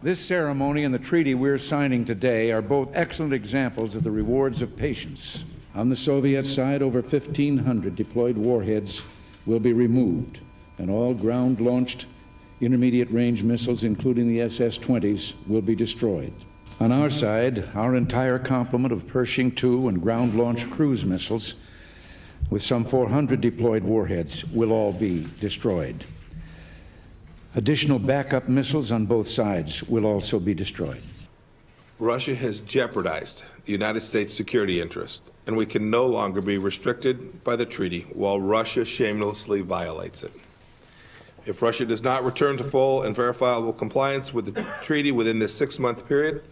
This ceremony and the treaty we're signing today are both excellent examples of the rewards of patience. On the Soviet side, over 1,500 deployed warheads will be removed, and all ground-launched intermediate-range missiles, including the SS-20s, will be destroyed. On our side, our entire complement of Pershing II and ground-launched cruise missiles, with some 400 deployed warheads, will all be destroyed. Additional backup missiles on both sides will also be destroyed. Russia has jeopardized the United States' security interest, and we can no longer be restricted by the treaty while Russia shamelessly violates it. If Russia does not return to full and verifiable compliance with the treaty within this 6-month period,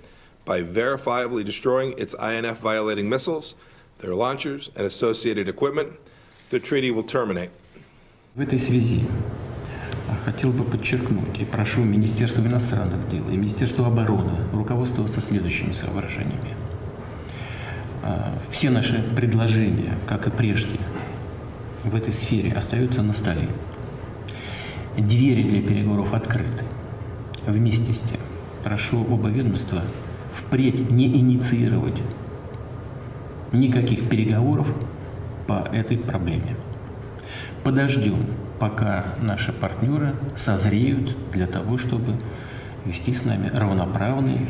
by verifiably destroying its INF-violating missiles, their launchers, and associated equipment, the treaty will terminate. В этой связи хотел бы подчеркнуть и прошу Министерство иностранных дел и Министерство обороны руководствоваться следующими соображениями. Все наши предложения, как и прежде, в этой сфере остаются на столе. Двери для переговоров открыты. Вместе с тем, прошу оба ведомства впредь не инициировать никаких переговоров по этой проблеме. Подождем, пока наши партнеры созреют для того, чтобы вести с нами равноправный,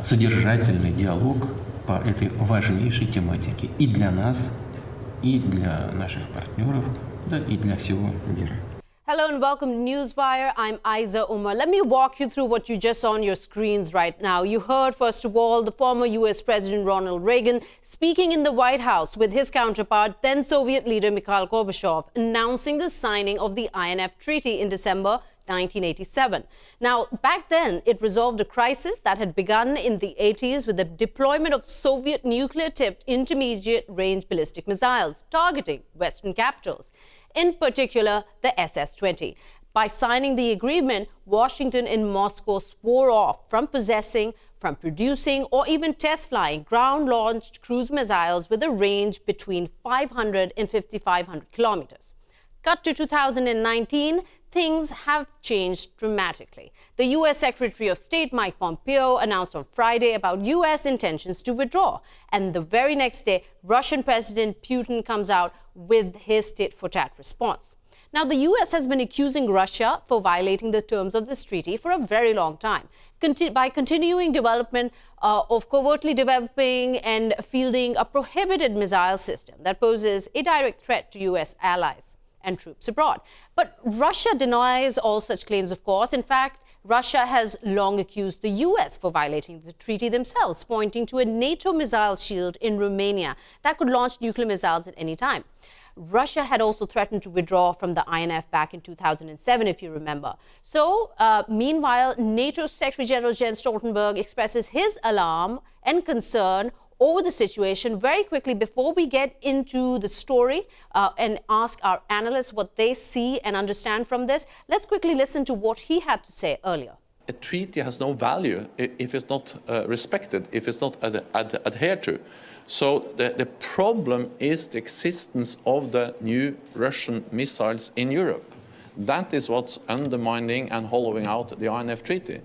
содержательный диалог по этой важнейшей тематике и для нас, и для наших партнеров, да и для всего мира. Hello and welcome to Newswire. I'm Ayza Omar. Let me walk you through what you just saw on your screens right now. You heard, first of all, the former U.S. President Ronald Reagan speaking in the White House with his counterpart, then Soviet leader Mikhail Gorbachev, announcing the signing of the INF Treaty in December 1987. Now, back then, it resolved a crisis that had begun in the 80s with the deployment of Soviet nuclear-tipped intermediate-range ballistic missiles targeting Western capitals, in particular the SS-20. By signing the agreement, Washington and Moscow swore off from possessing, from producing, or even test flying ground-launched cruise missiles with a range between 500 and 5,500 kilometers. Cut to 2019, things have changed dramatically. The U.S. Secretary of State Mike Pompeo announced on Friday about U.S. intentions to withdraw. And the very next day, Russian President Putin comes out with his tit-for-tat response. Now, the U.S. has been accusing Russia for violating the terms of this treaty for a very long time, by continuing development of covertly developing and fielding a prohibited missile system that poses a direct threat to U.S. allies and troops abroad. But Russia denies all such claims, of course. In fact, Russia has long accused the U.S. for violating the treaty themselves, pointing to a NATO missile shield in Romania that could launch nuclear missiles at any time. Russia had also threatened to withdraw from the INF back in 2007, if you remember. So, meanwhile, NATO Secretary General Jens Stoltenberg expresses his alarm and concern over the situation very quickly before we get into the story and ask our analysts what they see and understand from this. Let's quickly listen to what he had to say earlier. A treaty has no value if it's not respected, if it's not adhered to. So the problem is the existence of the new Russian missiles in Europe. That is what's undermining and hollowing out the INF Treaty.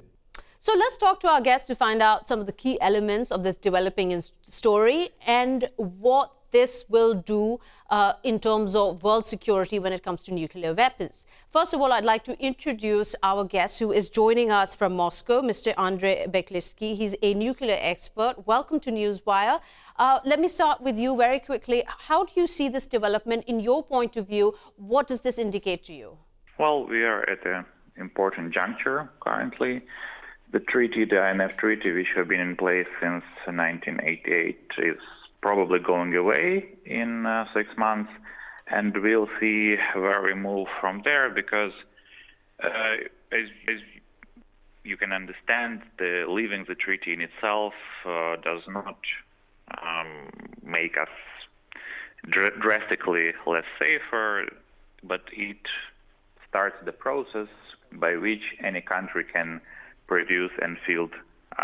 So let's talk to our guests to find out some of the key elements of this developing story and what this will do in terms of world security when it comes to nuclear weapons. First of all, I'd like to introduce our guest who is joining us from Moscow, Mr. Andrey Baklitsky. He's a nuclear expert. Welcome to Newswire. Let me start with you very quickly. How do you see this development in your point of view? What does this indicate to you? Well, we are at an important juncture currently. The treaty, the INF Treaty, which has been in place since 1988, is probably going away in 6 months, and we'll see where we move from there, because as you can understand, the leaving the treaty in itself does not make us drastically less safer, but it starts the process by which any country can produce and field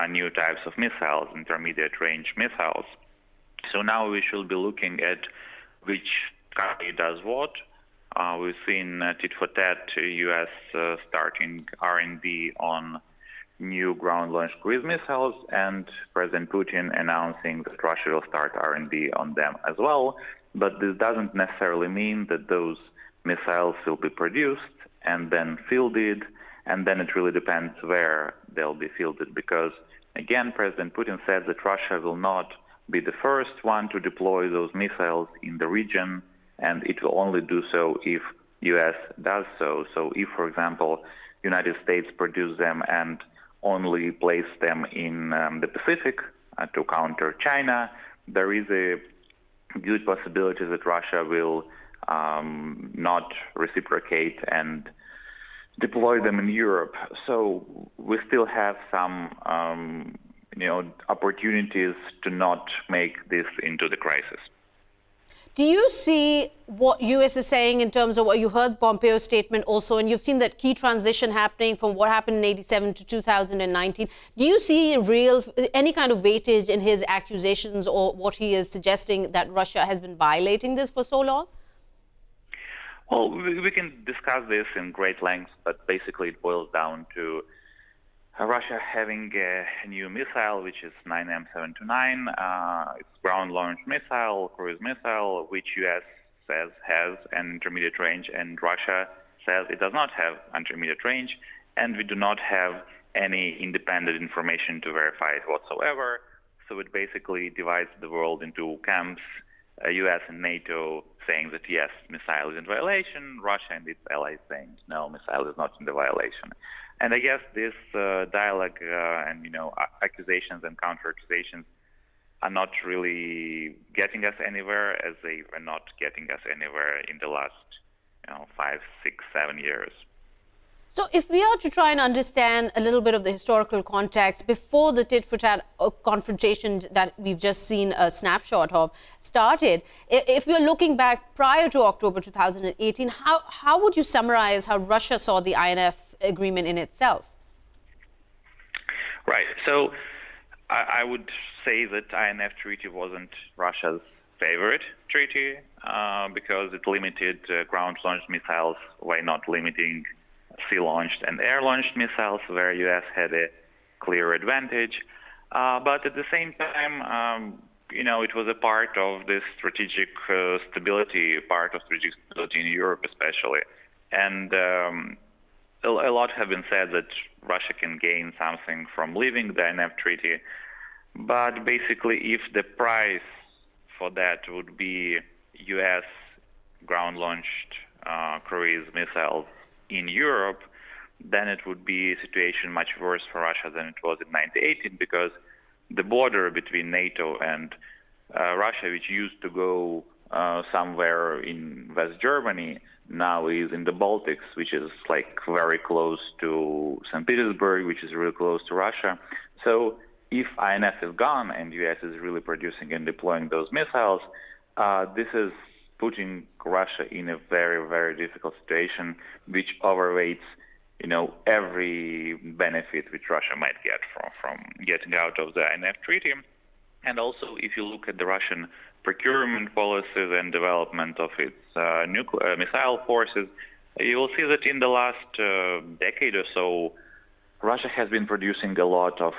new types of missiles, intermediate range missiles. So now we should be looking at which country does what. We've seen tit for tat, U.S. starting R&D on new ground-launched cruise missiles, and President Putin announcing that Russia will start R&D on them as well. But this doesn't necessarily mean that those missiles will be produced and then fielded, and then it really depends where they'll be fielded, because, again, President Putin said that Russia will not be the first one to deploy those missiles in the region, and it will only do so if U.S. does so. So if, for example, United States produce them and only place them in the Pacific to counter China, there is a good possibility that Russia will not reciprocate and deploy them in Europe. So we still have some opportunities to not make this into the crisis. Do you see what U.S. is saying in terms of what you heard Pompeo's statement also, and you've seen that key transition happening from what happened in 87 to 2019. Do you see any kind of weightage in his accusations or what he is suggesting that Russia has been violating this for so long? Well, we can discuss this in great length, but basically it boils down to Russia having a new missile, which is 9M729. It's ground-launched missile, cruise missile, which U.S. says has an intermediate range, and Russia says it does not have intermediate range, and we do not have any independent information to verify it whatsoever. So it basically divides the world into camps, U.S. and NATO saying that yes, missile is in violation, Russia and its allies saying no, missile is not in the violation. And I guess this dialogue and accusations and counter-accusations are not really getting us anywhere, as they were not getting us anywhere in the last 5, 6, 7 years. So if we are to try and understand a little bit of the historical context before the tit-for-tat confrontation that we've just seen a snapshot of started, if we're looking back prior to October 2018, how would you summarize how Russia saw the INF agreement in itself? Right. So I would say that INF treaty wasn't Russia's favorite treaty because it limited ground-launched missiles while not limiting sea-launched and air-launched missiles, where U.S. had a clear advantage. But at the same time, it was a part of this strategic stability, in Europe especially. And a lot have been said that Russia can gain something from leaving the INF treaty. But basically, if the price for that would be U.S. ground-launched cruise missiles in Europe, then it would be a situation much worse for Russia than it was in 1918, because the border between NATO and Russia, which used to go somewhere in West Germany, now is in the Baltics, which is like very close to St. Petersburg, which is really close to Russia. So if INF is gone and U.S. is really producing and deploying those missiles, this is putting Russia in a very, very difficult situation, which overweights, every benefit which Russia might get from getting out of the INF treaty. And also, if you look at the Russian procurement policies and development of its missile forces, you will see that in the last decade or so, Russia has been producing a lot of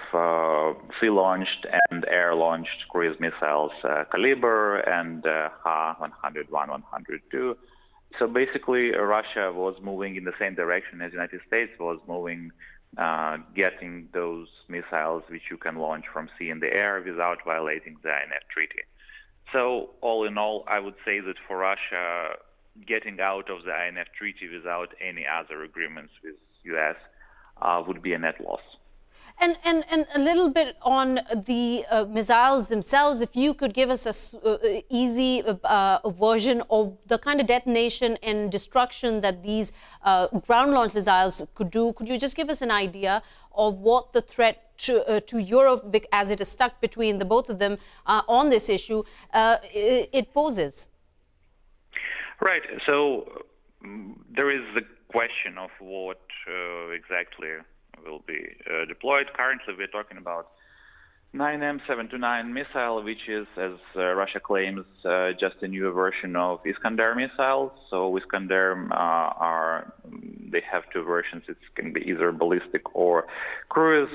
sea-launched and air-launched cruise missiles, Kaliber and Ha-101, 102. So basically, Russia was moving in the same direction as the United States was moving, getting those missiles which you can launch from sea and the air without violating the INF treaty. So all in all, I would say that for Russia, getting out of the INF treaty without any other agreements with U.S. Would be a net loss. And a little bit on the missiles themselves, if you could give us an easy version of the kind of detonation and destruction that these ground-launched missiles could do. Could you just give us an idea of what the threat to Europe, as it is stuck between the both of them on this issue, it poses? Right. So there is the question of what exactly will be deployed. Currently, we're talking about 9M729 missile, which is, as Russia claims, just a new version of Iskander missiles. So Iskander are they have two versions. It can be either ballistic or cruise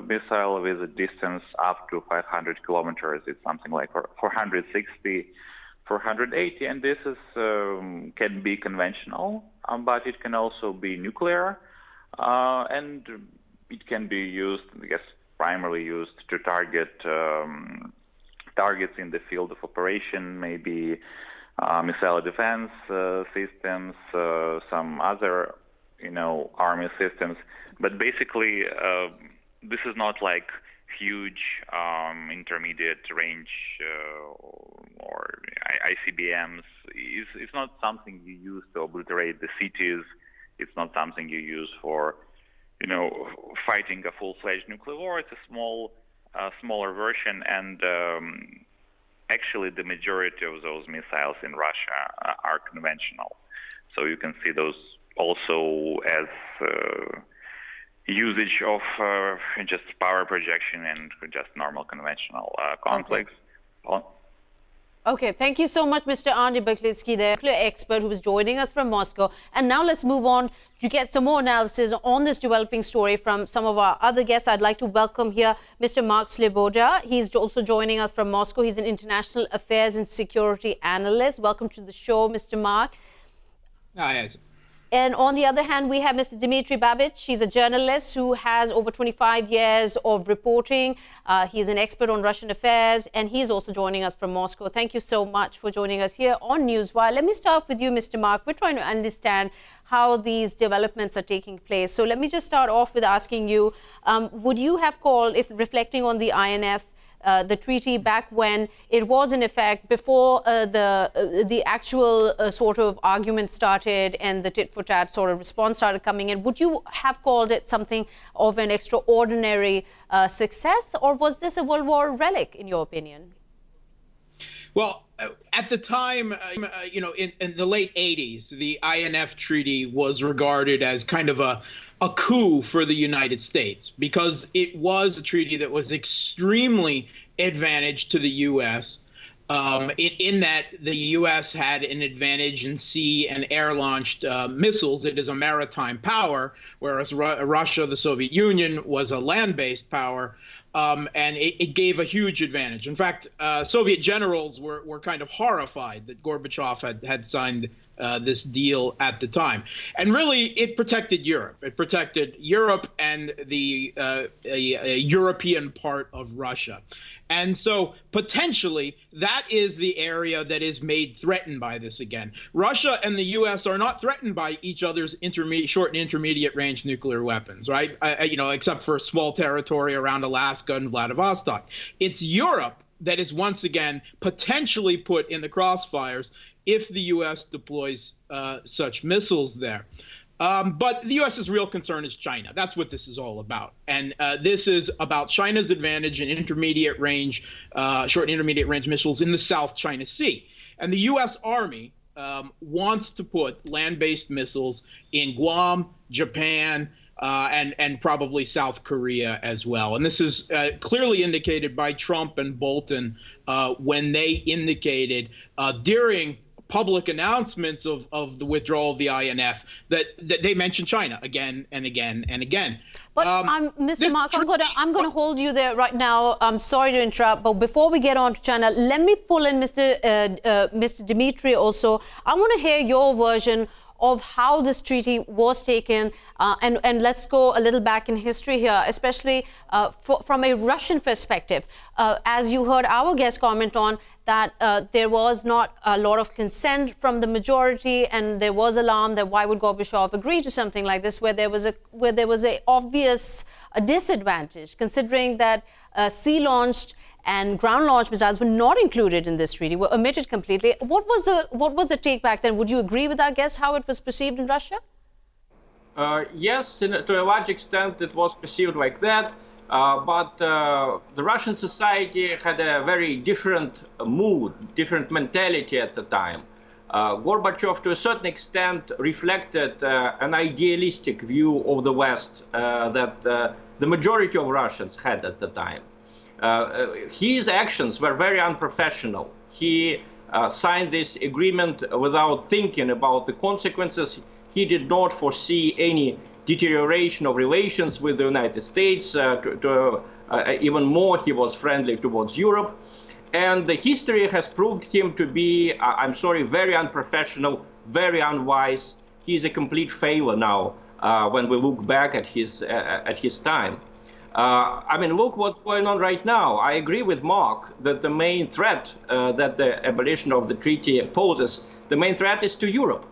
missile with a distance up to 500 kilometers. It's something like 460, 480, and this is can be conventional, but it can also be nuclear, and it can be used, I guess, primarily used to target targets in the field of operation, maybe missile defense systems, some other, army systems. But basically, this is not like huge intermediate range or ICBMs. It's not something you use to obliterate the cities. It's not something you use for, fighting a full-fledged nuclear war. It's a smaller version, and actually the majority of those missiles in Russia are conventional. So you can see those also as usage of just power projection and just normal conventional conflicts. Okay, thank you so much, Mr. Andrey Baklitsky, the nuclear expert who was joining us from Moscow. And now let's move on to get some more analysis on this developing story from some of our other guests. I'd like to welcome here Mr. Mark Sleboda. He's also joining us from Moscow. He's an international affairs and security analyst. Welcome to the show, Mr. Mark. Hi, Ayza. And on the other hand, we have Mr. Dmitry Babich. He's a journalist who has over 25 years of reporting. He's an expert on Russian affairs, and he's also joining us from Moscow. Thank you so much for joining us here on Newswire. Let me start with you, Mr. Mark. We're trying to understand how these developments are taking place. So let me just start off with asking you, would you have called, if reflecting on the INF, the treaty back when it was in effect, before the actual sort of argument started and the tit-for-tat sort of response started coming in, would you have called it something of an extraordinary success, or was this a World War relic, in your opinion? Well, at the time, in the late 80s, the INF Treaty was regarded as kind of a coup for the United States, because it was a treaty that was extremely advantageous to the U.S. In that the U.S. had an advantage in sea and air-launched missiles. It is a maritime power, whereas Russia, the Soviet Union, was a land-based power. And it gave a huge advantage. In fact, Soviet generals were kind of horrified that Gorbachev had signed this deal at the time. And really, it protected Europe. It protected Europe and the European part of Russia. And so potentially that is the area that is made threatened by this again. Russia and the U.S. are not threatened by each other's short and intermediate range nuclear weapons, right? Except for small territory around Alaska and Vladivostok. It's Europe that is once again potentially put in the crossfires if the U.S. deploys such missiles there. But the U.S.'s real concern is China. That's what this is all about. And this is about China's advantage in intermediate range, short and intermediate range missiles in the South China Sea. And the U.S. Army wants to put land-based missiles in Guam, Japan, and probably South Korea as well. And this is clearly indicated by Trump and Bolton when they indicated during public announcements of the withdrawal of the INF that they mentioned China again and again and again. But Mr. Mark, I'm going to hold you there right now. I'm sorry to interrupt, but before we get on to China, let me pull in Mr. Dmitry also. I want to hear your version of how this treaty was taken, and let's go a little back in history here, especially from a Russian perspective. As you heard our guest comment on, that there was not a lot of consent from the majority, and there was alarm that why would Gorbachev agree to something like this, where there was a obvious disadvantage, considering that sea-launched and ground-launched missiles were not included in this treaty, were omitted completely. What was the take back then? Would you agree with our guest how it was perceived in Russia? Yes, to a large extent it was perceived like that. But the Russian society had a very different mood, different mentality at the time. Gorbachev, to a certain extent, reflected an idealistic view of the West that the majority of Russians had at the time. His actions were very unprofessional. He signed this agreement without thinking about the consequences. He did not foresee any deterioration of relations with the United States. Even more, he was friendly towards Europe. And the history has proved him to be, I'm sorry, very unprofessional, very unwise. He's a complete failure now when we look back at his time. I mean, look what's going on right now. I agree with Mark that the main threat that the abolition of the treaty poses, the main threat is to Europe.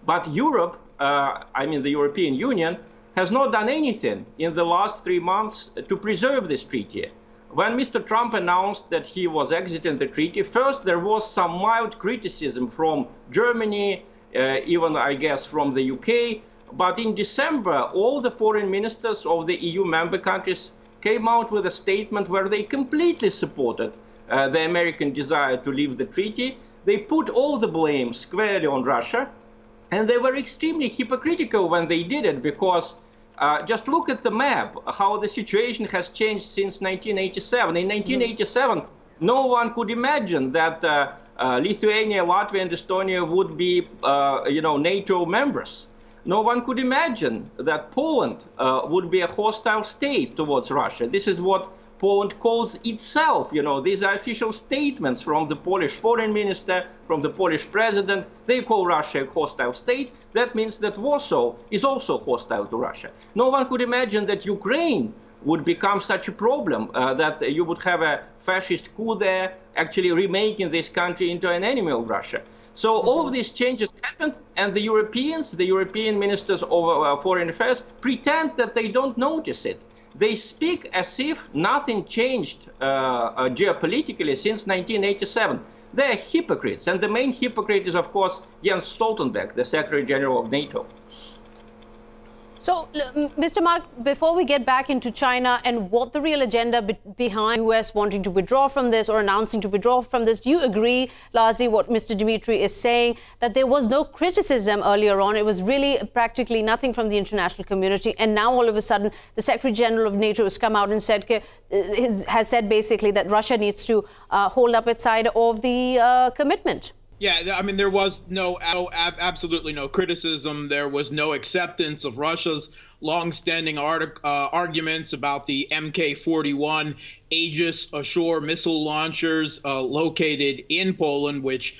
But Europe, I mean the European Union, has not done anything in the last 3 months to preserve this treaty. When Mr. Trump announced that he was exiting the treaty, first there was some mild criticism from Germany, even I guess from the UK. But in December, all the foreign ministers of the EU member countries came out with a statement where they completely supported the American desire to leave the treaty. They put all the blame squarely on Russia. And they were extremely hypocritical when they did it, because just look at the map, how the situation has changed since 1987. In 1987, no one could imagine that Lithuania, Latvia, and Estonia would be, NATO members. No one could imagine that Poland would be a hostile state towards Russia. This is what Poland calls itself. These are official statements from the Polish foreign minister, from the Polish president. They call Russia a hostile state. That means that Warsaw is also hostile to Russia. No one could imagine that Ukraine would become such a problem, that you would have a fascist coup there, actually remaking this country into an enemy of Russia. So all of these changes happened, and the European ministers of foreign affairs, pretend that they don't notice it. They speak as if nothing changed geopolitically since 1987. They're hypocrites, and the main hypocrite is, of course, Jens Stoltenberg, the Secretary General of NATO. So, Mr. Mark, before we get back into China and what the real agenda behind the U.S. wanting to withdraw from this or announcing to withdraw from this, do you agree, largely, what Mr. Dmitry is saying, that there was no criticism earlier on? It was really practically nothing from the international community. And now, all of a sudden, the Secretary General of NATO has come out and has said basically that Russia needs to hold up its side of the commitment. Yeah, I mean, there was absolutely no criticism. There was no acceptance of Russia's longstanding arguments about the Mk-41 Aegis ashore missile launchers located in Poland, which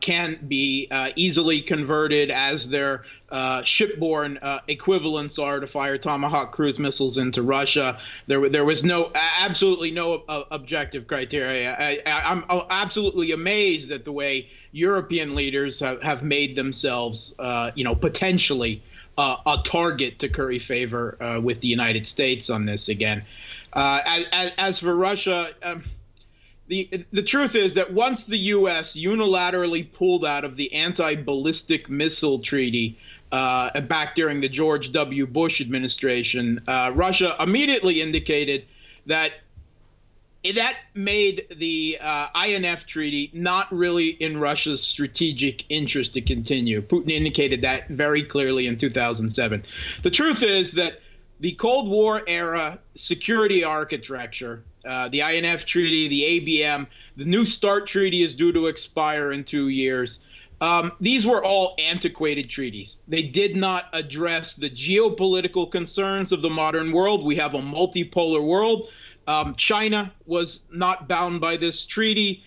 can be easily converted as their shipborne equivalents are to fire Tomahawk cruise missiles into Russia. There was absolutely no objective criteria. I'm absolutely amazed at the way European leaders have made themselves, potentially a target to curry favor with the United States on this again. As for Russia, the truth is that once the U.S. unilaterally pulled out of the anti-ballistic missile treaty back during the George W. Bush administration, Russia immediately indicated that that made the INF treaty not really in Russia's strategic interest to continue. Putin indicated that very clearly in 2007. The truth is that the Cold War era security architecture, the INF treaty, the ABM, the New START treaty is due to expire in 2 years. These were all antiquated treaties. They did not address the geopolitical concerns of the modern world. We have a multipolar world. China was not bound by this treaty.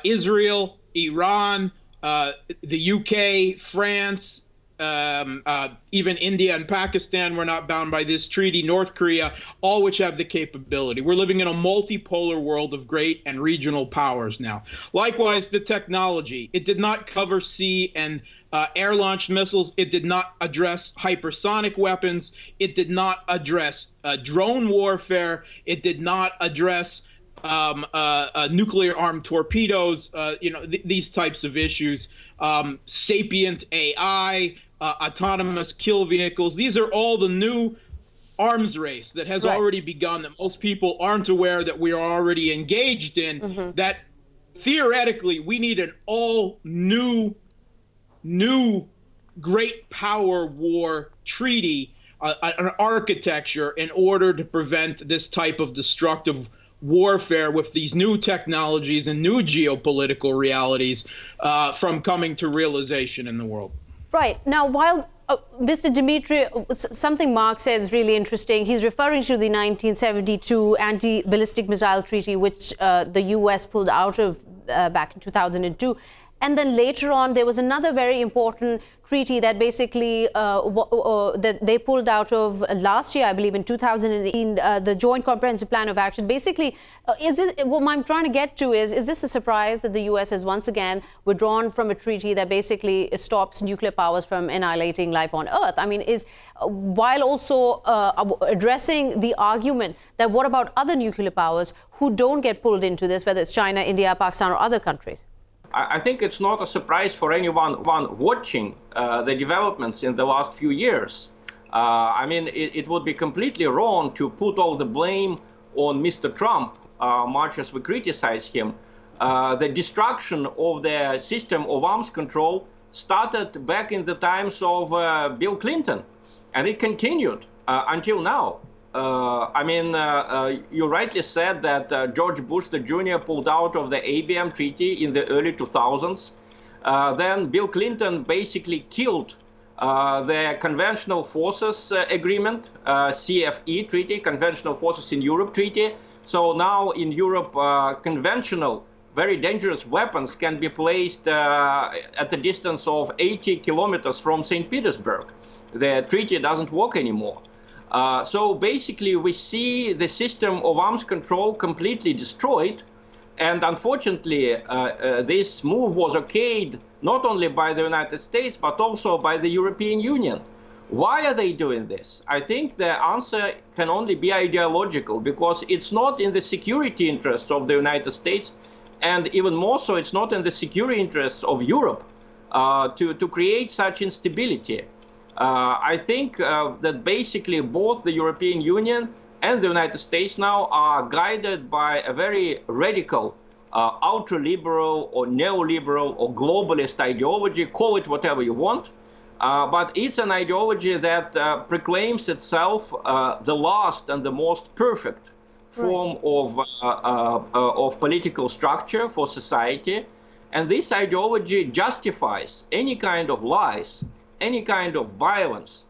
Israel, Iran, the UK, France, even India and Pakistan were not bound by this treaty. North Korea, all which have the capability. We're living in a multipolar world of great and regional powers now. Likewise, the technology. It did not cover sea and air-launched missiles. It did not address hypersonic weapons. It did not address drone warfare. It did not address nuclear-armed torpedoes. These types of issues. Sapient AI, autonomous kill vehicles. These are all the new arms race that has already begun, that most people aren't aware that we are already engaged in, that theoretically we need an all new great power war treaty, an architecture in order to prevent this type of destructive warfare with these new technologies and new geopolitical realities from coming to realization in the world. Right. Now, while Mr. Dmitry, something Mark said is really interesting. He's referring to the 1972 anti-ballistic missile treaty, which the U.S. pulled out of back in 2002. And then later on, there was another very important treaty that basically that they pulled out of last year, I believe, in 2018, the Joint Comprehensive Plan of Action. Basically, what I'm trying to get to is this a surprise that the U.S. has once again withdrawn from a treaty that basically stops nuclear powers from annihilating life on Earth? I mean, while also addressing the argument that what about other nuclear powers who don't get pulled into this, whether it's China, India, Pakistan, or other countries? I think it's not a surprise for anyone watching the developments in the last few years. I mean, it would be completely wrong to put all the blame on Mr. Trump, much as we criticize him. The destruction of the system of arms control started back in the times of Bill Clinton, and it continued until now. I mean, you rightly said that George Bush the Jr. pulled out of the ABM treaty in the early 2000s. Then Bill Clinton basically killed the Conventional Forces Agreement, CFE treaty, Conventional Forces in Europe treaty. So now in Europe, conventional, very dangerous weapons can be placed at the distance of 80 kilometers from St. Petersburg. The treaty doesn't work anymore. So basically, we see the system of arms control completely destroyed. And unfortunately, this move was okayed not only by the United States, but also by the European Union. Why are they doing this? I think the answer can only be ideological, because it's not in the security interests of the United States, and even more so, it's not in the security interests of Europe to create such instability. I think that basically both the European Union and the United States now are guided by a very radical, ultra-liberal or neoliberal or globalist ideology, call it whatever you want. But it's an ideology that proclaims itself the last and the most perfect form of political structure for society. And this ideology justifies any kind of lies, any kind of violence,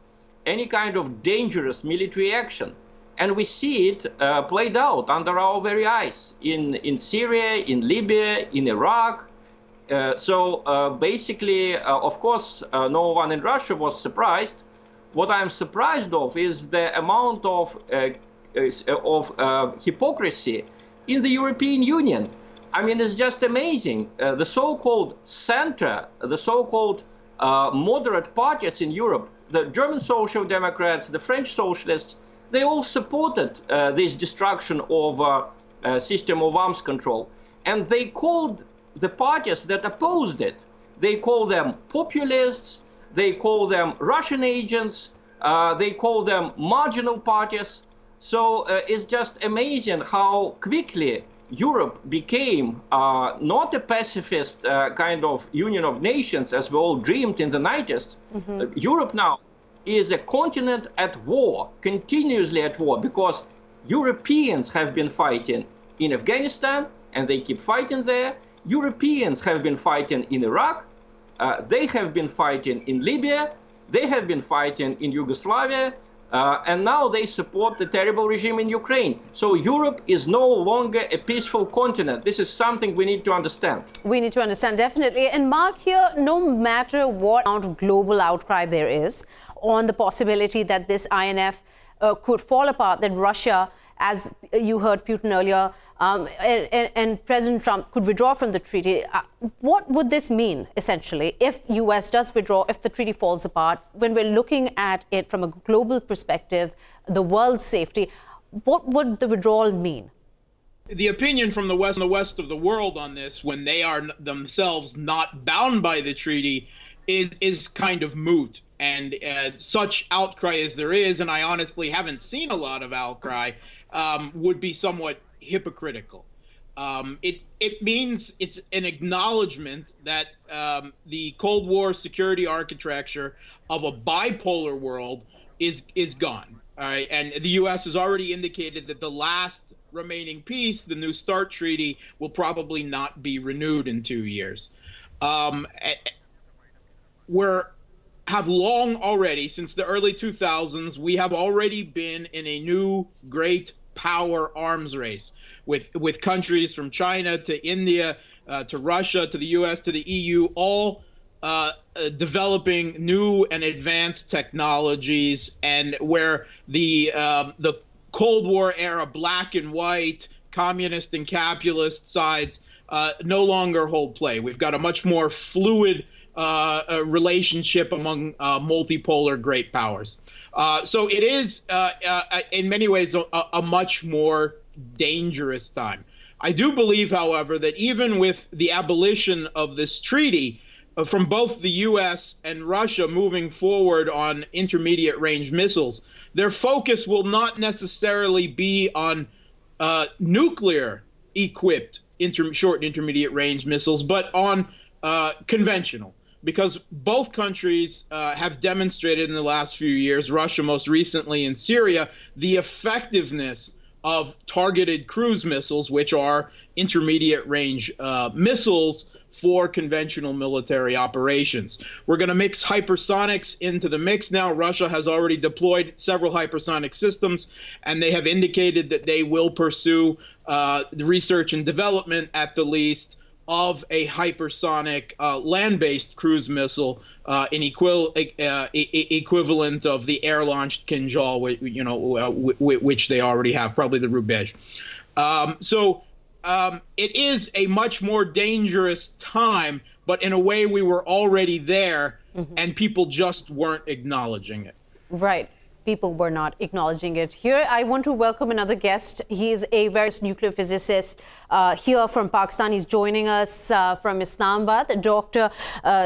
any kind of dangerous military action. And we see it played out under our very eyes in Syria, in Libya, in Iraq. So basically, of course, no one in Russia was surprised. What I'm surprised of is the amount of hypocrisy in the European Union. I mean, it's just amazing. The so-called center, the so-called moderate parties in Europe, the German Social Democrats, the French Socialists, they all supported this destruction of a system of arms control. And they called the parties that opposed it, they call them populists, they call them Russian agents, they call them marginal parties. So it's just amazing how quickly Europe became not a pacifist kind of union of nations as we all dreamed in the 90s. Mm-hmm. Europe now is a continent at war, continuously at war, because Europeans have been fighting in Afghanistan and they keep fighting there. Europeans have been fighting in Iraq. They have been fighting in Libya. They have been fighting in Yugoslavia. And now they support the terrible regime in Ukraine. So Europe is no longer a peaceful continent. This is something we need to understand. We need to understand, definitely. And Mark, here, no matter what amount of global outcry there is on the possibility that this INF could fall apart, that Russia, as you heard Putin earlier, and President Trump could withdraw from the treaty. What would this mean, essentially, if U.S. does withdraw, if the treaty falls apart? When we're looking at it from a global perspective, the world's safety, what would the withdrawal mean? The opinion from the west of the world on this, when they are themselves not bound by the treaty, is kind of moot. And such outcry as there is, and I honestly haven't seen a lot of outcry, would be somewhat hypocritical. It means it's an acknowledgement that the Cold War security architecture of a bipolar world is gone. All right, and the U.S. has already indicated that the last remaining peace, the New START treaty, will probably not be renewed in 2 years. We're have long already, since the early 2000s, we have already been in a new great power arms race with countries from China to India to Russia to the US to the EU, all developing new and advanced technologies, and where the Cold War era black and white communist and capitalist sides no longer hold play. We've got a much more fluid relationship among multipolar great powers. So it is, in many ways, a much more dangerous time. I do believe, however, that even with the abolition of this treaty, from both the U.S. and Russia moving forward on intermediate range missiles, their focus will not necessarily be on nuclear equipped short and intermediate range missiles, but on conventional. Because both countries have demonstrated in the last few years, Russia most recently in Syria, the effectiveness of targeted cruise missiles, which are intermediate range missiles for conventional military operations. We're going to mix hypersonics into the mix now. Russia has already deployed several hypersonic systems, and they have indicated that they will pursue the research and development, at the least, of a hypersonic land-based cruise missile, an equivalent of the air-launched Kinjal, which they already have, probably the Rubej. It is a much more dangerous time, but in a way we were already there, and people just weren't acknowledging it. Right. People were not acknowledging it. Here, I want to welcome another guest. He is a various nuclear physicist here from Pakistan. He's joining us from Islamabad, Dr.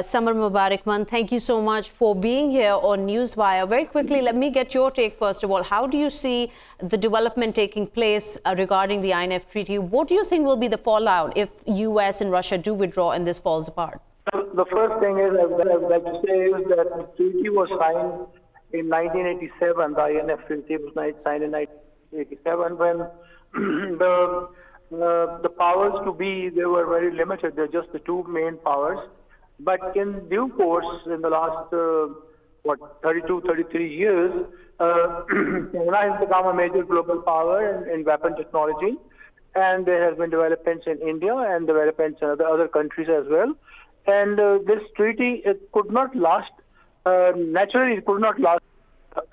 Samar Mubarakmand. Thank you so much for being here on Newswire. Very quickly, let me get your take, first of all. How do you see the development taking place regarding the INF Treaty? What do you think will be the fallout if US and Russia do withdraw and this falls apart? The first thing is I would like to say is that the treaty was signed in 1987. The INF Treaty was signed in 1987 when the powers to be, they were very limited. They're just the two main powers. But in due course, in the last, 33 years, China has become a major global power in weapon technology. And there has been developments in India and developments in other countries as well. And this treaty, it could not last. Naturally, it could not last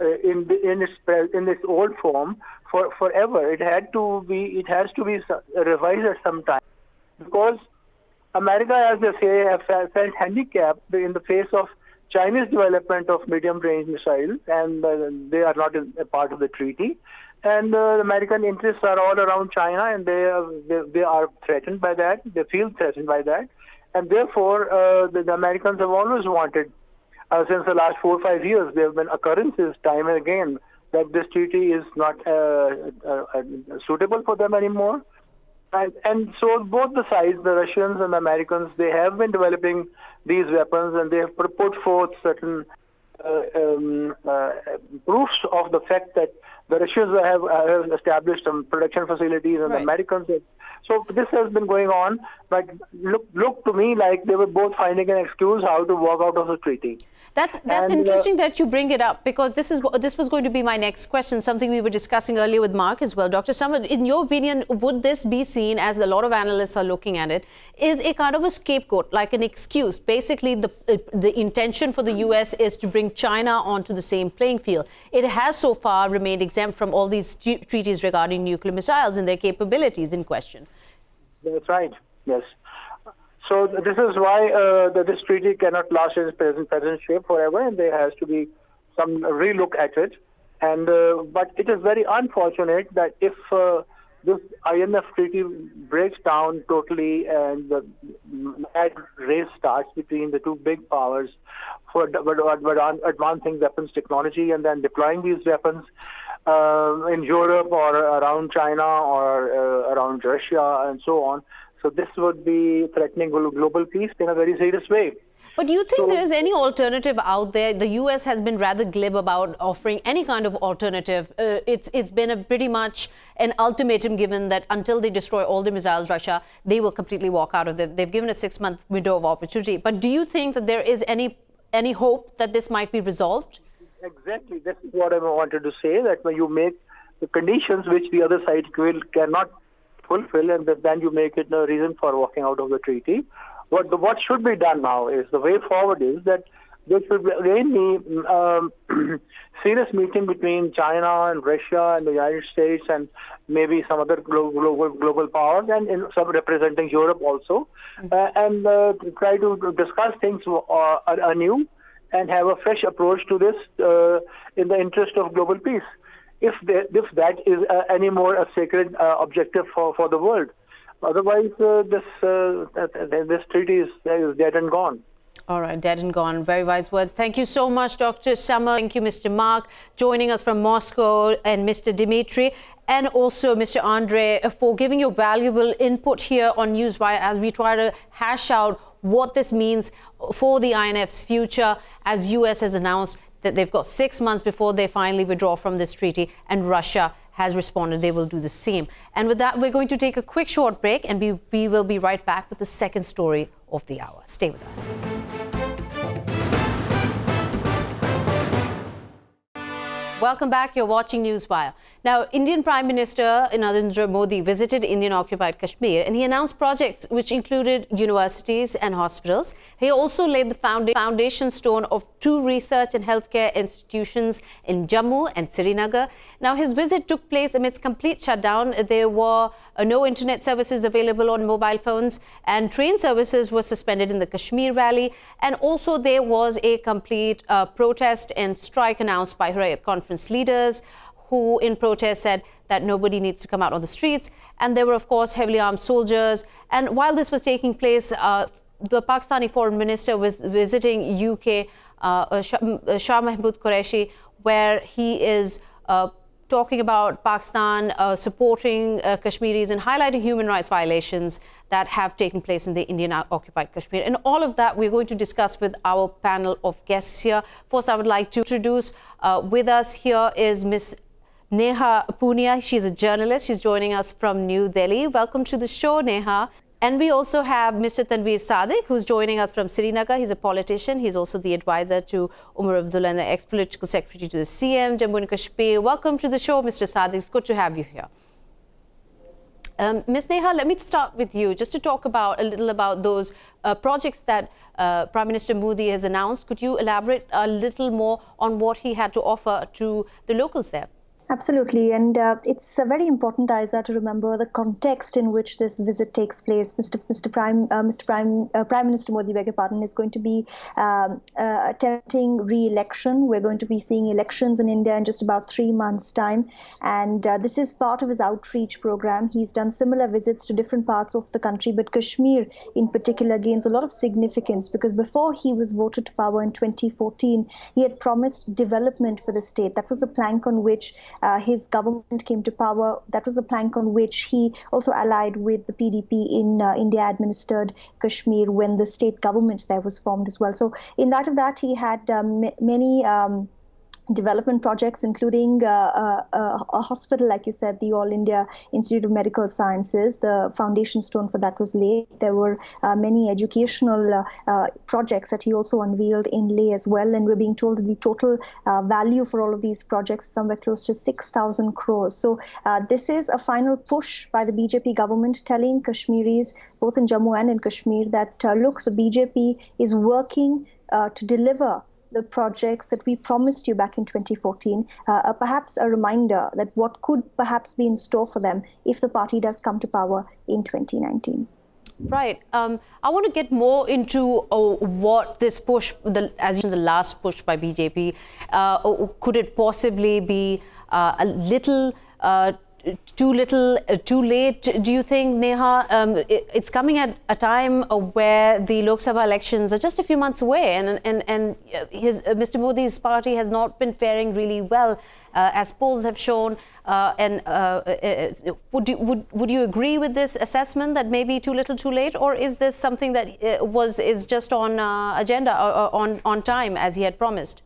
in its old form forever. It has to be revised at some time, because America, as they say, have felt handicapped in the face of Chinese development of medium-range missiles, and they are not a part of the treaty. And the American interests are all around China, and they are threatened by that. They feel threatened by that, and therefore the Americans have always wanted. Since the last 4 or 5 years, there have been occurrences time and again that this treaty is not suitable for them anymore. And so both the sides, the Russians and the Americans, they have been developing these weapons, and they have put forth certain proofs of the fact that the Russians have established some production facilities, and the Americans have. So this has been going on, but look to me like they were both finding an excuse how to walk out of the treaty. That's interesting that you bring it up, because this was going to be my next question, something we were discussing earlier with Mark as well. Dr. Samar, in your opinion, would this be seen, as a lot of analysts are looking at it, is a kind of a scapegoat, like an excuse? Basically, the intention for the US is to bring China onto the same playing field. It has so far remained exempt from all these treaties regarding nuclear missiles and their capabilities in question. That's right, yes. So this is why this treaty cannot last in its present shape forever, and there has to be some relook at it. And but it is very unfortunate that if this INF treaty breaks down totally and the mad race starts between the two big powers for advancing weapons technology and then deploying these weapons in Europe or around China or around Russia and so on. So this would be threatening global peace in a very serious way. But do you think there is any alternative out there? The US has been rather glib about offering any kind of alternative. It's been pretty much an ultimatum given that until they destroy all the missiles, Russia, they will completely walk out of it. They've given a 6-month window of opportunity. But do you think that there is any any hope that this might be resolved? Exactly. This is what I wanted to say, that when you make the conditions which the other side cannot fulfill, and then you make it a reason for walking out of the treaty. What should be done now is, the way forward is that there should again be serious meeting between China and Russia and the United States and maybe some other global powers, and some representing Europe also, and try to discuss things anew and have a fresh approach to this in the interest of global peace, if that is any more a sacred objective for the world. Otherwise, this treaty is dead and gone. All right, dead and gone. Very wise words. Thank you so much, Dr. Samar. Thank you, Mr. Mark, joining us from Moscow, and Mr. Dmitry, and also Mr. Andrey, for giving your valuable input here on Newswire as we try to hash out what this means for the INF's future, as US has announced that they've got 6 months before they finally withdraw from this treaty, and Russia has responded they will do the same. And with that, we're going to take a quick short break, and we will be right back with the second story of the hour. Stay with us. Welcome back. You're watching Newswire. Now, Indian Prime Minister Narendra Modi visited Indian-occupied Kashmir, and he announced projects which included universities and hospitals. He also laid the foundation stone of 2 research and healthcare institutions in Jammu and Srinagar. Now, his visit took place amidst complete shutdown. There were no internet services available on mobile phones, and train services were suspended in the Kashmir Valley. And also there was a complete protest and strike announced by Hurriyat Conference leaders, who in protest said that nobody needs to come out on the streets. And there were, of course, heavily armed soldiers. And while this was taking place, the Pakistani foreign minister was visiting UK, Shah Mahmood Qureshi, where he is talking about Pakistan supporting Kashmiris and highlighting human rights violations that have taken place in the Indian-occupied Kashmir. And all of that we're going to discuss with our panel of guests here. First, I would like to introduce with us here is Ms. Neha Poonia. She's a journalist. She's joining us from New Delhi. Welcome to the show, Neha. And we also have Mr. Tanvir Sadiq, who's joining us from Srinagar. He's a politician. He's also the advisor to Umar Abdullah and the ex-political secretary to the CM, Jammu and Kashmir. Welcome to the show, Mr. Sadiq. It's good to have you here. Ms. Neha, let me start with you, just to talk a little about those projects that Prime Minister Modi has announced. Could you elaborate a little more on what he had to offer to the locals there? Absolutely, and it's very important, Ayza, to remember the context in which this visit takes place. Prime Minister Modi, beg your pardon, is going to be attempting re-election. We're going to be seeing elections in India in just about 3 months' time, and this is part of his outreach program. He's done similar visits to different parts of the country, but Kashmir in particular gains a lot of significance because before he was voted to power in 2014, he had promised development for the state. That was the plank on which his government came to power. That was the plank on which he also allied with the PDP in India-administered Kashmir when the state government there was formed as well. So in light of that, he had many development projects, including a hospital, like you said, the All India Institute of Medical Sciences. The foundation stone for that was laid. There were many educational projects that he also unveiled in Leh as well. And we're being told that the total value for all of these projects is somewhere close to 6,000 crores. So this is a final push by the BJP government telling Kashmiris, both in Jammu and in Kashmir, that look, the BJP is working to deliver the projects that we promised you back in 2014, perhaps a reminder that what could perhaps be in store for them if the party does come to power in 2019. Right. I want to get more into what this push, as the last push by BJP, could it possibly be a little too little, too late, do you think, Neha? It's coming at a time where the Lok Sabha elections are just a few months away, and Mr. Modi's party has not been faring really well, as polls have shown. Would you agree with this assessment that maybe too little, too late, or is this something that is just on agenda or on time as he had promised?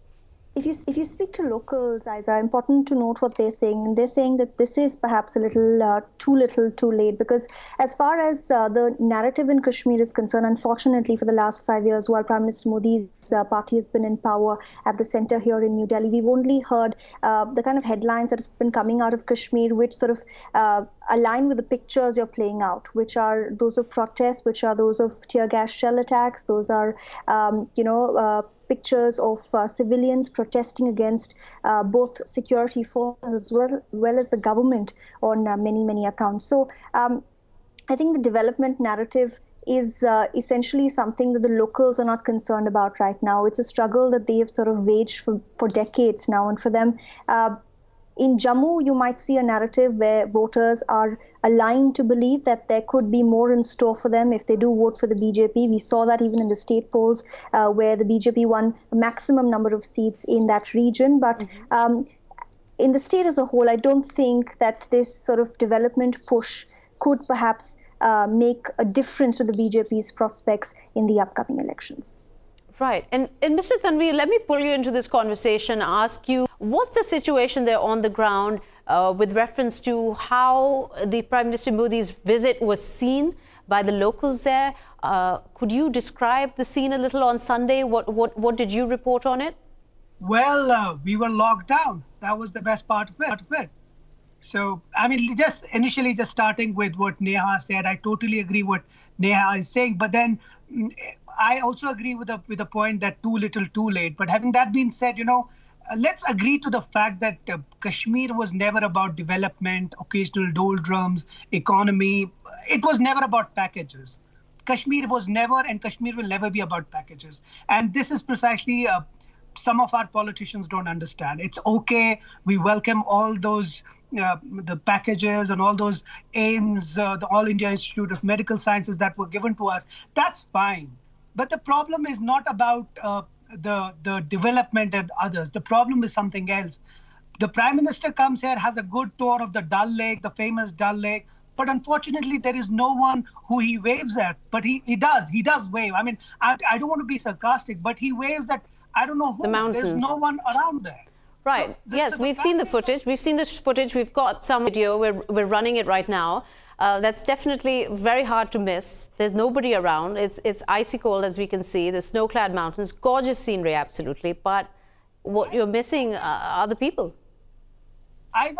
if you speak to locals, Ayza, important to note what they're saying. And they're saying that this is perhaps a little too late, because as far as the narrative in Kashmir is concerned, unfortunately, for the last 5 years, while Prime Minister Modi's party has been in power at the center here in New Delhi, we've only heard the kind of headlines that have been coming out of Kashmir, which sort of align with the pictures you're playing out, which are those of protests, which are those of tear gas shell attacks, those are, pictures of civilians protesting against both security forces as well as the government on many accounts. So I think the development narrative is essentially something that the locals are not concerned about right now. It's a struggle that they have sort of waged for decades now. And for them, in Jammu, you might see a narrative where voters are aligned to believe that there could be more in store for them if they do vote for the BJP. We saw that even in the state polls where the BJP won a maximum number of seats in that region. But in the state as a whole, I don't think that this sort of development push could perhaps make a difference to the BJP's prospects in the upcoming elections. Right. And Mr. Tanvir, let me pull you into this conversation, ask you, what's the situation there on the ground with reference to how the Prime Minister Modi's visit was seen by the locals there? Could you describe the scene a little on Sunday? What did you report on it? Well, we were locked down. That was the best part of it. So, I mean, just initially just starting with what Neha said, I totally agree what Neha is saying. But then I also agree with the point that too little, too late. But having that been said, let's agree to the fact that Kashmir was never about development, occasional doldrums, economy. It was never about packages. Kashmir was never, and Kashmir will never be about packages. And this is precisely some of our politicians don't understand. It's okay. We welcome all those the packages and all those aims, the All India Institute of Medical Sciences that were given to us. That's fine. But the problem is not about the development and others. The problem is something else. The Prime Minister comes here, has a good tour of the Dal Lake, the famous Dal Lake. But unfortunately, there is no one who he waves at. But he does wave. I mean, I don't want to be sarcastic, but he waves at, I don't know who. The mountains. There's no one around there. Right. So, yes, we've seen the footage. We've seen this footage. We've got some video. We're running it right now. That's definitely very hard to miss. There's nobody around. It's icy cold, as we can see. The snow-clad mountains, gorgeous scenery, absolutely. But what you're missing are the people. Ayza,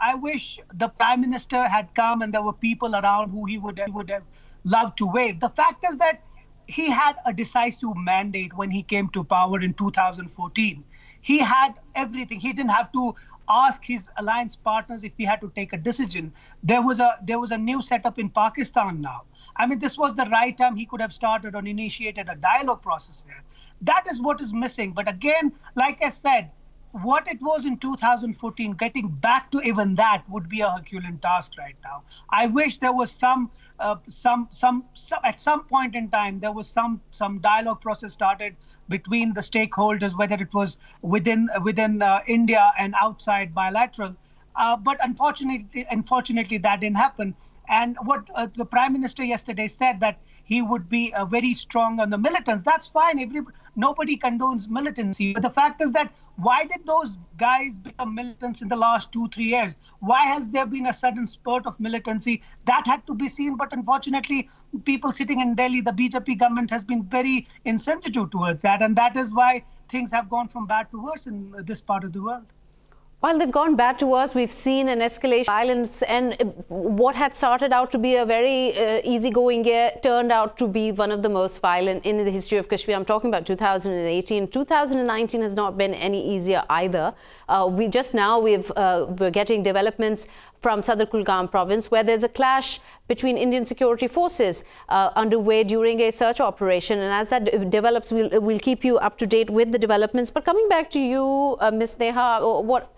I wish the Prime Minister had come and there were people around who he would have loved to wave. The fact is that he had a decisive mandate when he came to power in 2014. He had everything. He didn't have to ask his alliance partners if he had to take a decision. There was a new setup in Pakistan now. I mean, this was the right time he could have started or initiated a dialogue process here. That is what is missing. But again, like I said, what it was in 2014, getting back to even that would be a Herculean task right now. I wish there was some at some point in time, there was some dialogue process started between the stakeholders, whether it was within India and outside bilateral. But unfortunately, that didn't happen. And what the Prime Minister yesterday said, that he would be very strong on the militants. That's fine. Nobody condones militancy. But the fact is that why did those guys become militants in the last 2-3 years? Why has there been a sudden spurt of militancy? That had to be seen. But unfortunately, people sitting in Delhi, the BJP government has been very insensitive towards that. And that is why things have gone from bad to worse in this part of the world. While they've gone bad to us, we've seen an escalation of violence, and what had started out to be a very easygoing year turned out to be one of the most violent in the history of Kashmir. I'm talking about 2018. 2019 has not been any easier either. We're getting developments from Sadr Kulgam province, where there's a clash between Indian security forces underway during a search operation. And as that develops, we'll keep you up to date with the developments. But coming back to you, Ms. Neha, what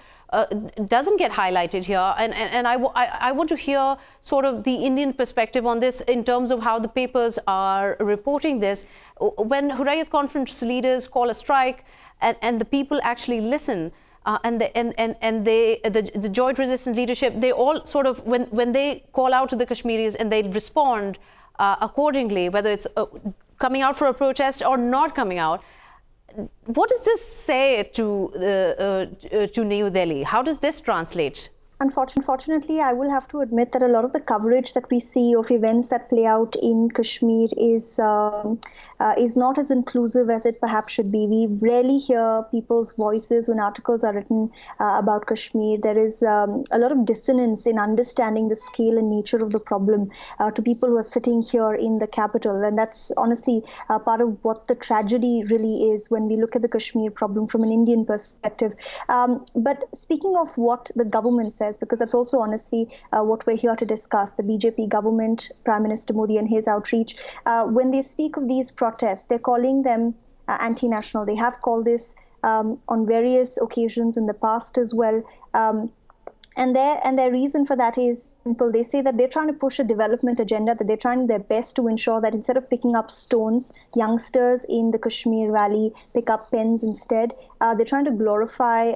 doesn't get highlighted here, and I want to hear sort of the Indian perspective on this in terms of how the papers are reporting this. When Hurriyat Conference leaders call a strike and the people actually listen, and the joint resistance leadership, they all sort of, when they call out to the Kashmiris and they respond accordingly, whether it's coming out for a protest or not coming out, What does this say to New Delhi? How does this translate? Unfortunately, I will have to admit that a lot of the coverage that we see of events that play out in Kashmir is not as inclusive as it perhaps should be. We rarely hear people's voices when articles are written about Kashmir. There is a lot of dissonance in understanding the scale and nature of the problem to people who are sitting here in the capital. And that's honestly part of what the tragedy really is when we look at the Kashmir problem from an Indian perspective. But speaking of what the government says, because that's also honestly what we're here to discuss, the BJP government, Prime Minister Modi and his outreach. When they speak of these protests, they're calling them anti-national. They have called this on various occasions in the past as well. And their reason for that is simple. They say that they're trying to push a development agenda, that they're trying their best to ensure that instead of picking up stones, youngsters in the Kashmir Valley pick up pens instead. They're trying to glorify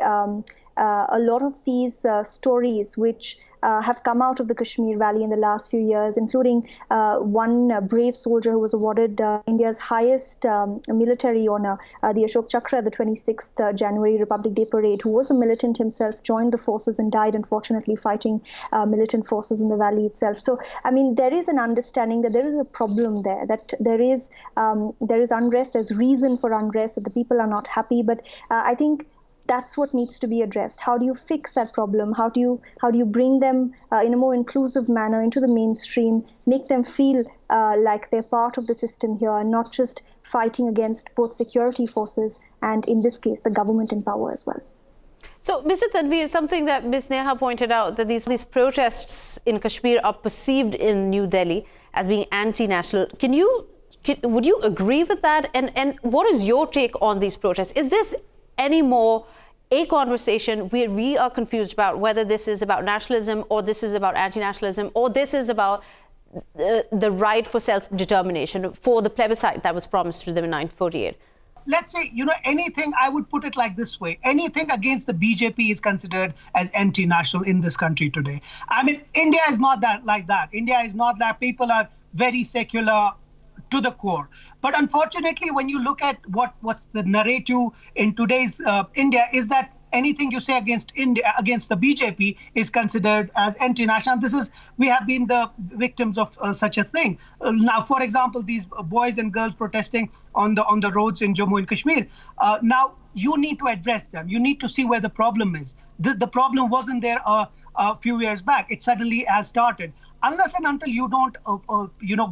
a lot of these stories which have come out of the Kashmir Valley in the last few years, including one brave soldier who was awarded India's highest military honor, the Ashok Chakra, the 26th January Republic Day Parade, who was a militant himself, joined the forces and died, unfortunately, fighting militant forces in the valley itself. So, I mean, there is an understanding that there is a problem there, that there is unrest, there's reason for unrest, that the people are not happy. But I think that's what needs to be addressed. How do you fix that problem? How do you bring them in a more inclusive manner into the mainstream, make them feel like they're part of the system here and not just fighting against both security forces and, in this case, the government in power as well? So, Mr. Tanvir, something that Ms. Neha pointed out, that these protests in Kashmir are perceived in New Delhi as being anti-national. Would you agree with that? And what is your take on these protests? Is this any more a conversation where we are confused about whether this is about nationalism or this is about anti-nationalism or this is about the right for self-determination, for the plebiscite that was promised to them in 1948? Let's say, anything, I would put it like this way. Anything against the BJP is considered as anti-national in this country today. I mean, India is not like that. India is not that. People are very secular to the core. But unfortunately, when you look at what's the narrative in today's India, is that anything you say against India, against the BJP, is considered as anti-national. We have been the victims of such a thing. Now, for example, these boys and girls protesting on the roads in Jammu and Kashmir. Now, you need to address them. You need to see where the problem is. The problem wasn't there a few years back. It suddenly has started. Unless and until you don't,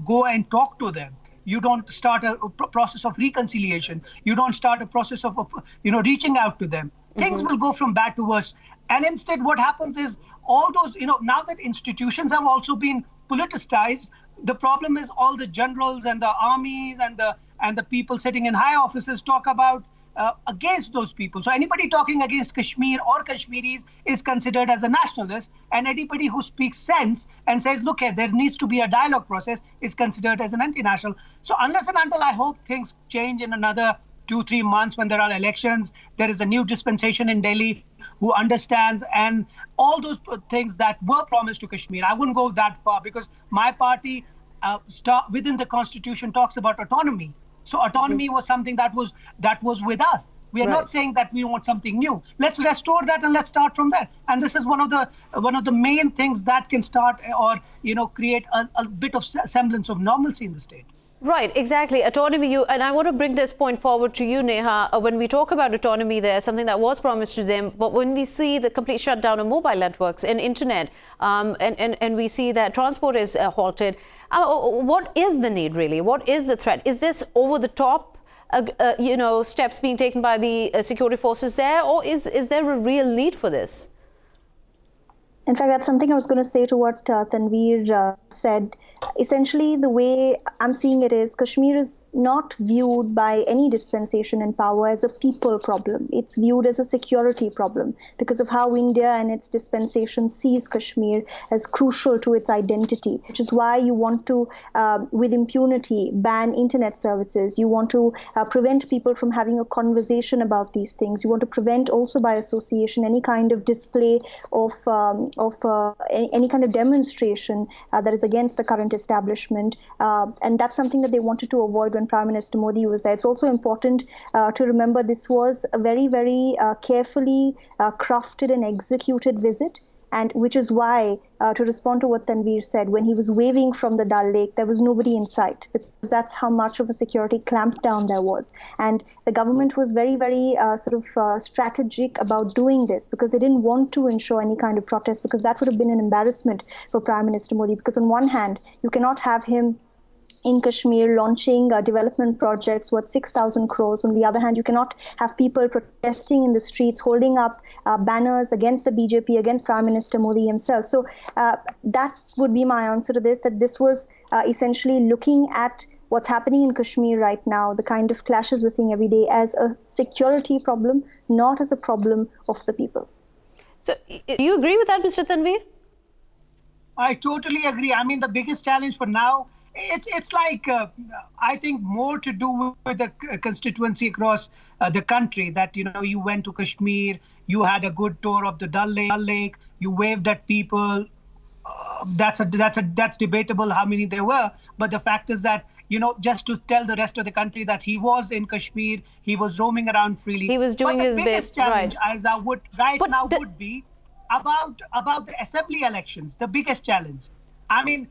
go and talk to them, you don't start a process of reconciliation, you don't start a process of, reaching out to them, things will go from bad to worse. And instead, what happens is all those, now that institutions have also been politicized, the problem is all the generals and the armies and the people sitting in high offices talk about against those people. So anybody talking against Kashmir or Kashmiris is considered as a nationalist, and anybody who speaks sense and says, look, there needs to be a dialogue process, is considered as an anti-national. So unless and until, I hope things change in another 2-3 months when there are elections, there is a new dispensation in Delhi who understands, and all those things that were promised to Kashmir. I wouldn't go that far because my party within the constitution talks about autonomy. So autonomy was something that was with us. We are not saying that we want something new. Let's restore that and let's start from there. And this is one of the main things that can start or create a bit of semblance of normalcy in the state. Right, exactly. Autonomy, and I want to bring this point forward to you, Neha. When we talk about autonomy, there's something that was promised to them, but when we see the complete shutdown of mobile networks and internet, and we see that transport is halted, what is the need really? What is the threat? Is this over the top, steps being taken by the security forces there, or is there a real need for this? In fact, that's something I was going to say to what Tanvir said. Essentially, the way I'm seeing it is Kashmir is not viewed by any dispensation in power as a people problem. It's viewed as a security problem because of how India and its dispensation sees Kashmir as crucial to its identity, which is why you want to, with impunity, ban internet services. You want to prevent people from having a conversation about these things. You want to prevent also by association any kind of display of any kind of demonstration that is against the current establishment, and that's something that they wanted to avoid when Prime Minister Modi was there. It's also important to remember this was a very, very carefully crafted and executed visit. And which is why, to respond to what Tanvir said, when he was waving from the Dal Lake, there was nobody in sight, because that's how much of a security clampdown there was. And the government was very, very strategic about doing this, because they didn't want to ensure any kind of protest, because that would have been an embarrassment for Prime Minister Modi. Because on one hand, you cannot have him in Kashmir launching development projects worth 6,000 crores. On the other hand, you cannot have people protesting in the streets, holding up banners against the BJP, against Prime Minister Modi himself. So that would be my answer to this, that this was essentially looking at what's happening in Kashmir right now, the kind of clashes we're seeing every day, as a security problem, not as a problem of the people. So do you agree with that, Mr. Tanvir? I totally agree. I mean, the biggest challenge for now, it's like, I think, more to do with the constituency across the country, that, you went to Kashmir, you had a good tour of the Dal Lake, you waved at people. That's debatable how many there were. But the fact is that, just to tell the rest of the country that he was in Kashmir, he was roaming around freely. He was doing his bit. The biggest challenge, Ayza, would be about the assembly elections. The biggest challenge. I mean,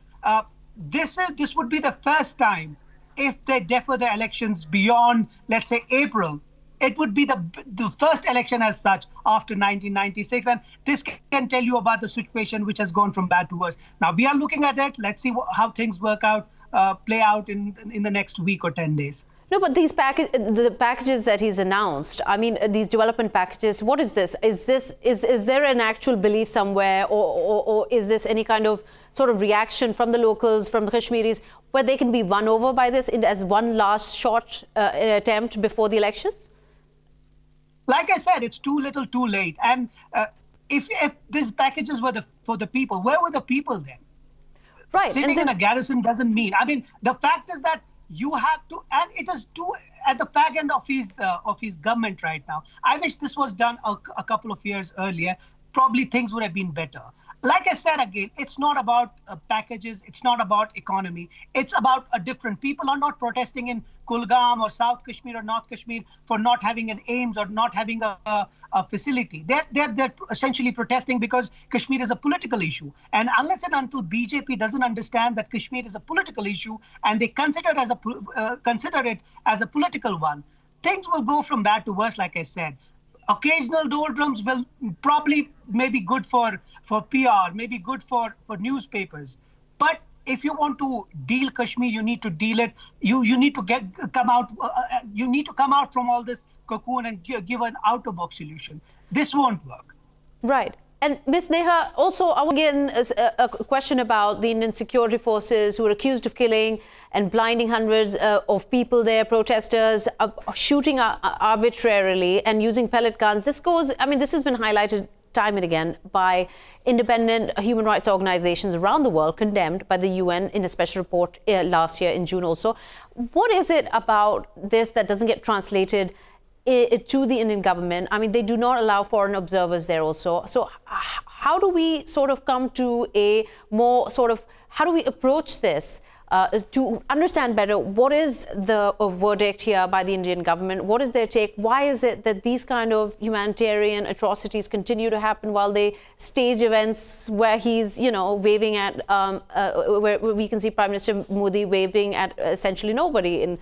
this would be the first time, if they defer the elections beyond, let's say, April, it would be the first election as such after 1996. And this can tell you about the situation which has gone from bad to worse. Now, we are looking at it. Let's see how things play out in the next week or 10 days. No, but the packages that he's announced, I mean, these development packages, what is this? Is there an actual belief somewhere, or is this any kind of sort of reaction from the locals, from the Kashmiris, where they can be won over by this as one last shot attempt before the elections? Like I said, it's too little, too late. And if these packages were for the people, where were the people then? Right. Sitting in a garrison doesn't mean. I mean, the fact is that you have to, and it is too at the fag end of his government right now. I wish this was done a couple of years earlier. Probably things would have been better. Like I said again, it's not about packages. It's not about economy. It's about a different. People are not protesting in Kulgam or South Kashmir or North Kashmir for not having an aims or not having a facility. They're essentially protesting because Kashmir is a political issue. And unless and until BJP doesn't understand that Kashmir is a political issue and they consider it as a political one, things will go from bad to worse, like I said. Occasional doldrums will probably maybe good for PR, maybe good for newspapers. But if you want to deal Kashmir, you need to deal it. You need to come out from all this cocoon and give an out-of-box solution. This won't work. Right. And Ms. Neha, also I want to get in a question about the Indian security forces who are accused of killing and blinding hundreds of people there, protesters, shooting arbitrarily and using pellet guns. This has been highlighted time and again by independent human rights organizations around the world, condemned by the UN in a special report last year in June also. What is it about this that doesn't get translated to the Indian government? I mean, they do not allow foreign observers there also. So how do we sort of come to a more how do we approach this to understand better what is the verdict here by the Indian government? What is their take? Why is it that these kind of humanitarian atrocities continue to happen while they stage events where he's, waving at, where we can see Prime Minister Modi waving at essentially nobody in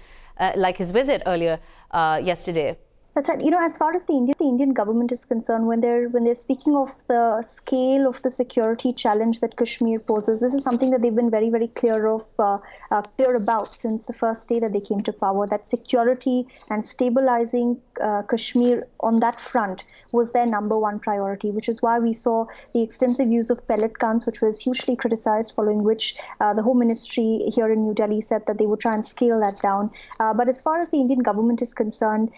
like his visit earlier yesterday? That's right. As far as the Indian government is concerned, when they're speaking of the scale of the security challenge that Kashmir poses, this is something that they've been very, very clear about since the first day that they came to power. That security and stabilizing Kashmir on that front was their number one priority, which is why we saw the extensive use of pellet guns, which was hugely criticized, following which the Home Ministry here in New Delhi said that they would try and scale that down. But as far as the Indian government is concerned,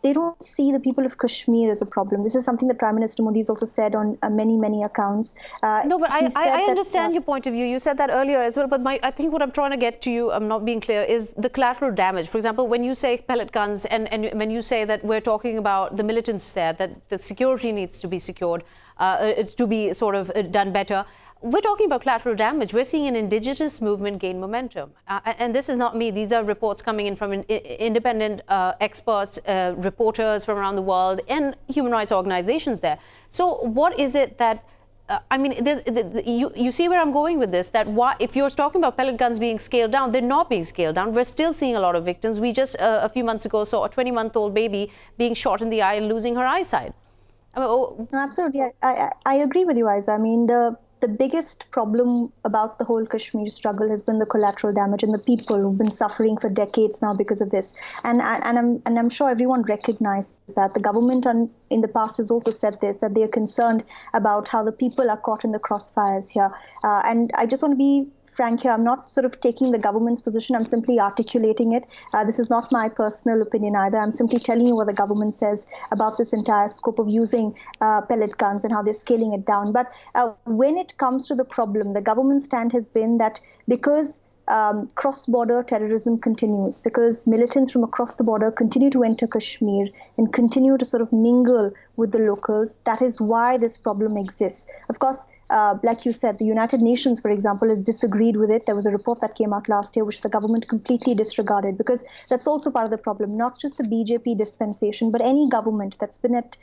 they don't don't see the people of Kashmir as a problem. This is something that Prime Minister Modi has also said on many accounts. No, but I understand your point of view. You said that earlier as well. But I think what I'm trying to get to you, I'm not being clear, is the collateral damage. For example, when you say pellet guns and when you say that we're talking about the militants there, that the security needs to be secured, to be sort of done better. We're talking about collateral damage. We're seeing an indigenous movement gain momentum. And this is not me. These are reports coming in from independent experts, reporters from around the world, and human rights organizations there. So what is it that, I mean, you see where I'm going with this, that if you're talking about pellet guns being scaled down, they're not being scaled down. We're still seeing a lot of victims. We just, a few months ago, saw a 20-month-old baby being shot in the eye and losing her eyesight. I mean, No, absolutely. I agree with you, Ayza. I mean, the biggest problem about the whole Kashmir struggle has been the collateral damage and the people who've been suffering for decades now because of this. And I'm sure everyone recognizes that. The government in the past has also said this, that they are concerned about how the people are caught in the crossfires here. And I just want to be frank here, I'm not sort of taking the government's position. I'm simply articulating it. This is not my personal opinion either. I'm simply telling you what the government says about this entire scope of using pellet guns and how they're scaling it down. But when it comes to the problem, the government stand has been that because cross-border terrorism continues, because militants from across the border continue to enter Kashmir and continue to sort of mingle with the locals, that is why this problem exists. Of course, like you said, the United Nations, for example, has disagreed with it. There was a report that came out last year which the government completely disregarded, because that's also part of the problem, not just the BJP dispensation, but any government that's been at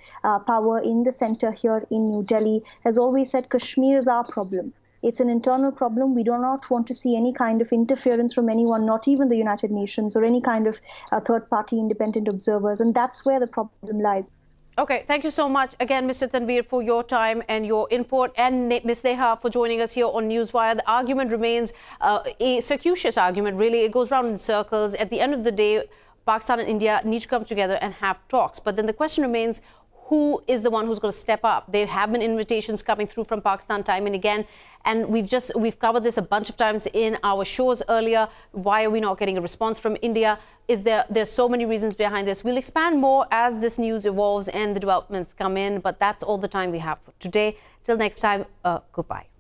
power in the center here in New Delhi has always said Kashmir is our problem. It's an internal problem. We do not want to see any kind of interference from anyone, not even the United Nations or any kind of third-party independent observers. And that's where the problem lies. Okay, thank you so much again, Mr. Tanvir, for your time and your input, and Ms. Neha for joining us here on Newswire. The argument remains a circuitous argument, really. It goes round in circles. At the end of the day, Pakistan and India need to come together and have talks. But then the question remains, who is the one who's going to step up? There have been invitations coming through from Pakistan time and again, and we've covered this a bunch of times in our shows earlier. Why are we not getting a response from India? There's so many reasons behind this. We'll expand more as this news evolves and the developments come in, but that's all the time we have for today. Till next time, goodbye.